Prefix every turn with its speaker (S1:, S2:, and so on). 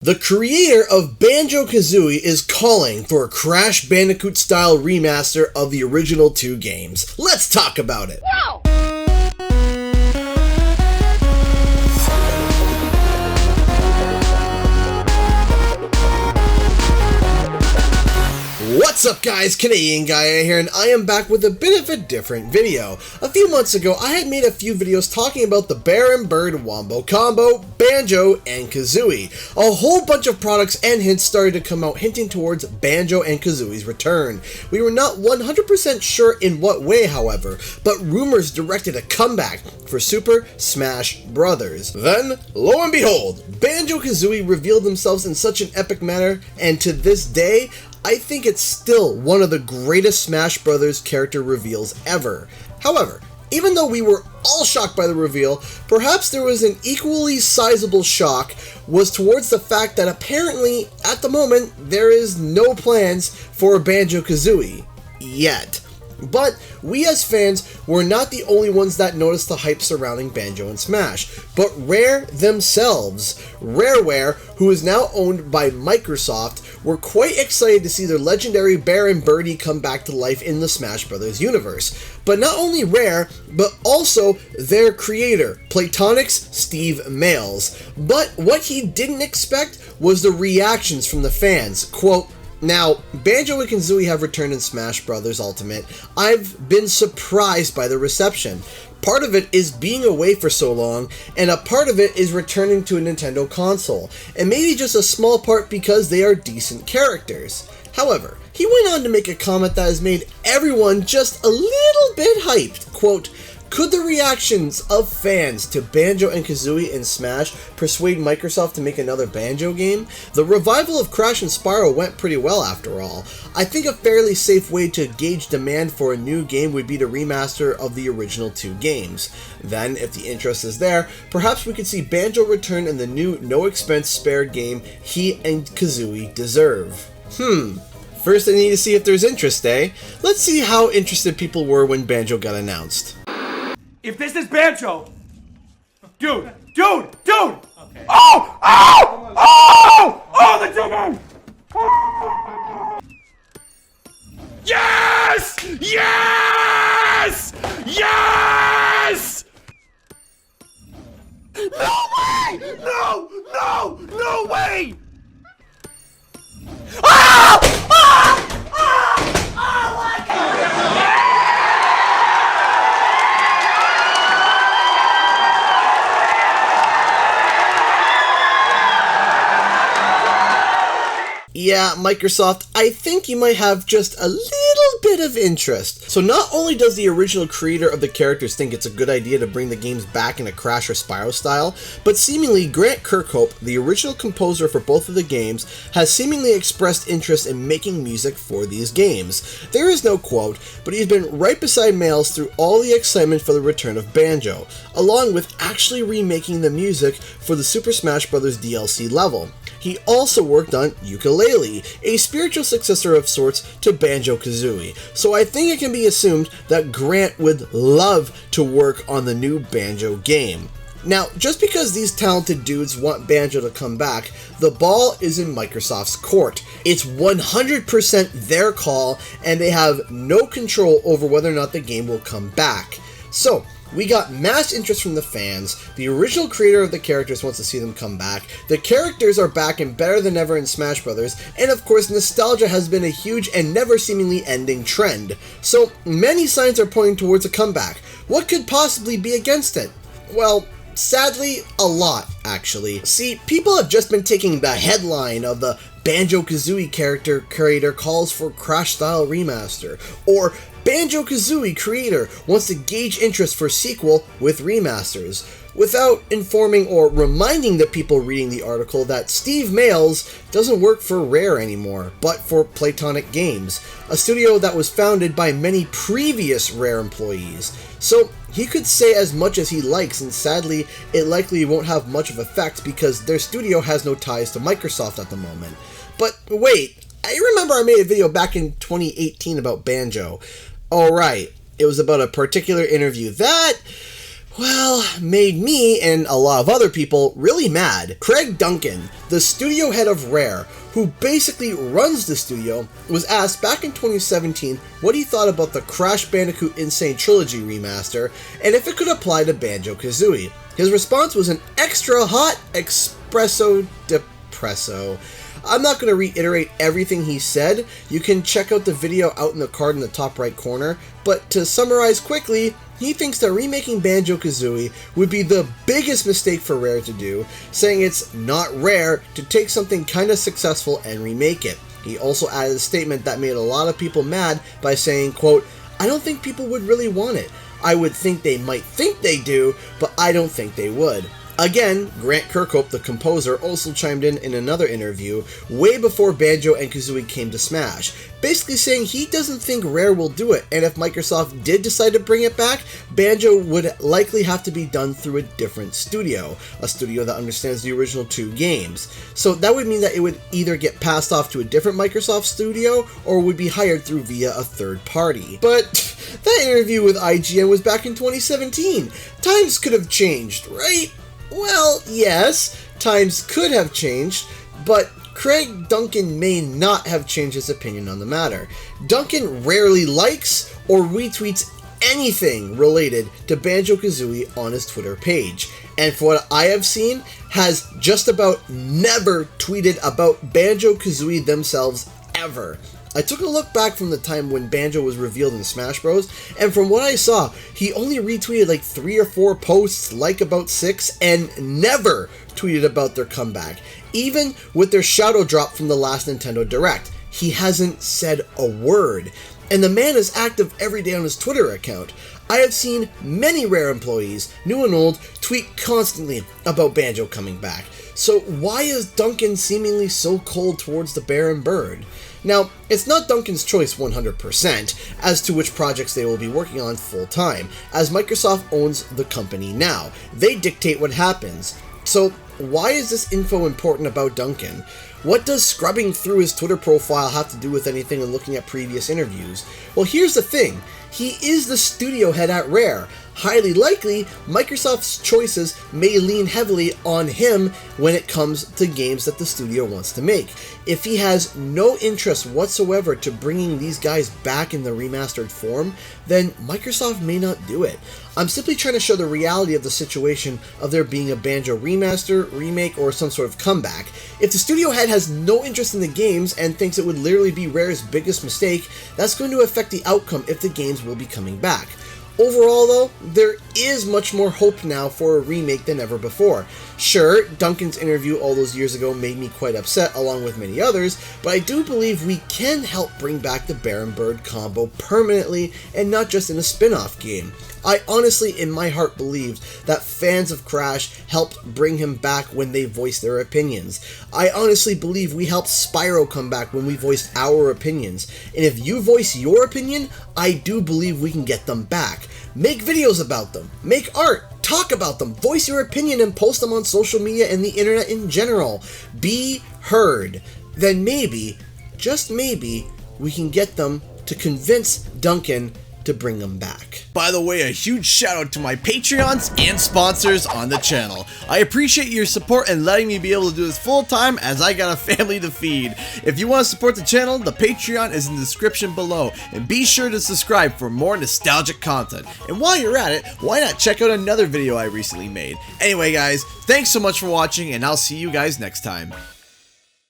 S1: The creator of Banjo Kazooie is calling for a Crash Bandicoot-style remaster of the original two games. Let's talk about it!
S2: No!
S1: What's up guys, Canadian Guy here, and I am back with a bit of a different video. A few months ago, I had made a few videos talking about the Bear and Bird Wombo combo, Banjo, and Kazooie. A whole bunch of products and hints started to come out hinting towards Banjo and Kazooie's return. We were not 100% sure in what way, however, but rumors directed a comeback for Super Smash Bros. Then, lo and behold, Banjo Kazooie revealed themselves in such an epic manner, and to this day, I think it's still one of the greatest Smash Bros. Character reveals ever. However, even though we were all shocked by the reveal, perhaps there was an equally sizable shock was towards the fact that apparently, at the moment, there is no plans for Banjo Kazooie. Yet. But we as fans were not the only ones that noticed the hype surrounding Banjo and Smash, but Rare themselves. Rareware, who is now owned by Microsoft, were quite excited to see their legendary Bear and Birdie come back to life in the Smash Bros. Universe. But not only Rare, but also their creator, Playtonic's Steve Mayles. But what he didn't expect was the reactions from the fans. Quote, "Now, Banjo and Kazooie have returned in Smash Bros. Ultimate. I've been surprised by the reception. Part of it is being away for so long, and a part of it is returning to a Nintendo console, and maybe just a small part because they are decent characters." However, he went on to make a comment that has made everyone just a little bit hyped. Quote, "Could the reactions of fans to Banjo and Kazooie in Smash persuade Microsoft to make another Banjo game? The revival of Crash and Spyro went pretty well after all. I think a fairly safe way to gauge demand for a new game would be to remaster of the original two games. Then, if the interest is there, perhaps we could see Banjo return in the new no-expense-spared game he and Kazooie deserve." First I need to see if there's interest, eh? Let's see how interested people were when Banjo got announced.
S3: If this is Banjo, dude! Okay. Oh, the chicken! Yes! No way! No way!
S1: Yeah, Microsoft, I think you might have just a little bit of interest. So not only does the original creator of the characters think it's a good idea to bring the games back in a Crash or Spyro style, but seemingly Grant Kirkhope, the original composer for both of the games, has seemingly expressed interest in making music for these games. There is no quote, but he's been right beside Mayles through all the excitement for the return of Banjo, along with actually remaking the music for the Super Smash Bros. DLC level. He also worked on Yooka-Laylee, a spiritual successor of sorts to Banjo Kazooie, so I think it can be assumed that Grant would love to work on the new Banjo game. Now, just because these talented dudes want Banjo to come back, the ball is in Microsoft's court. It's 100% their call, and they have no control over whether or not the game will come back. So, we got mass interest from the fans, the original creator of the characters wants to see them come back, the characters are back and better than ever in Smash Bros., and of course nostalgia has been a huge and never seemingly ending trend. So many signs are pointing towards a comeback. What could possibly be against it? Well, sadly, a lot, actually. See, people have just been taking the headline of the Banjo Kazooie character creator calls for Crash-style remaster, or Banjo Kazooie creator wants to gauge interest for sequel with remasters, without informing or reminding the people reading the article that Steve Mayles doesn't work for Rare anymore, but for Playtonic Games, a studio that was founded by many previous Rare employees. So he could say as much as he likes, and sadly, it likely won't have much of effect because their studio has no ties to Microsoft at the moment. But wait, I remember I made a video back in 2018 about Banjo. Alright, it was about a particular interview that well, made me and a lot of other people really mad. Craig Duncan, the studio head of Rare, who basically runs the studio, was asked back in 2017 what he thought about the Crash Bandicoot N. Sane Trilogy remaster and if it could apply to Banjo Kazooie. His response was an extra hot espresso depresso. I'm not going to reiterate everything he said. You can check out the video out in the card in the top right corner, but to summarize quickly, he thinks that remaking Banjo Kazooie would be the biggest mistake for Rare to do, saying it's not rare to take something kinda successful and remake it. He also added a statement that made a lot of people mad by saying, quote, "I don't think people would really want it. I would think they might think they do, but I don't think they would." Again, Grant Kirkhope, the composer, also chimed in another interview way before Banjo and Kazooie came to Smash, basically saying he doesn't think Rare will do it, and if Microsoft did decide to bring it back, Banjo would likely have to be done through a different studio, a studio that understands the original 2 games. So that would mean that it would either get passed off to a different Microsoft studio, or would be hired through via a third party. But that interview with IGN was back in 2017. Times could have changed, right? Well, yes, times could have changed, but Craig Duncan may not have changed his opinion on the matter. Duncan rarely likes or retweets anything related to Banjo Kazooie on his Twitter page, and for what I have seen, has just about never tweeted about Banjo Kazooie themselves ever. I took a look back from the time when Banjo was revealed in Smash Bros, and from what I saw, he only retweeted like 3 or 4 posts, like about 6, and never tweeted about their comeback. Even with their shadow drop from the last Nintendo Direct, he hasn't said a word. And the man is active every day on his Twitter account. I have seen many Rare employees, new and old, tweet constantly about Banjo coming back. So why is Duncan seemingly so cold towards the Baron Bird? Now, it's not Duncan's choice 100% as to which projects they will be working on full-time, as Microsoft owns the company now. They dictate what happens. So, why is this info important about Duncan? What does scrubbing through his Twitter profile have to do with anything and looking at previous interviews? Well, here's the thing. He is the studio head at Rare. Highly likely, Microsoft's choices may lean heavily on him when it comes to games that the studio wants to make. If he has no interest whatsoever to bringing these guys back in the remastered form, then Microsoft may not do it. I'm simply trying to show the reality of the situation of there being a Banjo remaster, remake, or some sort of comeback. If the studio head has no interest in the games and thinks it would literally be Rare's biggest mistake, that's going to affect the outcome if the games will be coming back. Overall though, there is much more hope now for a remake than ever before. Sure, Duncan's interview all those years ago made me quite upset along with many others, but I do believe we can help bring back the Baron Bird combo permanently and not just in a spin-off game. I honestly, in my heart, believed that fans of Crash helped bring him back when they voiced their opinions. I honestly believe we helped Spyro come back when we voiced our opinions. And if you voice your opinion, I do believe we can get them back. Make videos about them. Make art. Talk about them. Voice your opinion and post them on social media and the internet in general. Be heard. Then maybe, just maybe, we can get them to convince Duncan to bring them back. By the way, a huge shout out to my Patreons and sponsors on the channel. I appreciate your support and letting me be able to do this full time as I got a family to feed. If you want to support the channel, the Patreon is in the description below, and be sure to subscribe for more nostalgic content. And while you're at it, why not check out another video I recently made? Anyway guys, thanks so much for watching, and I'll see you guys next time.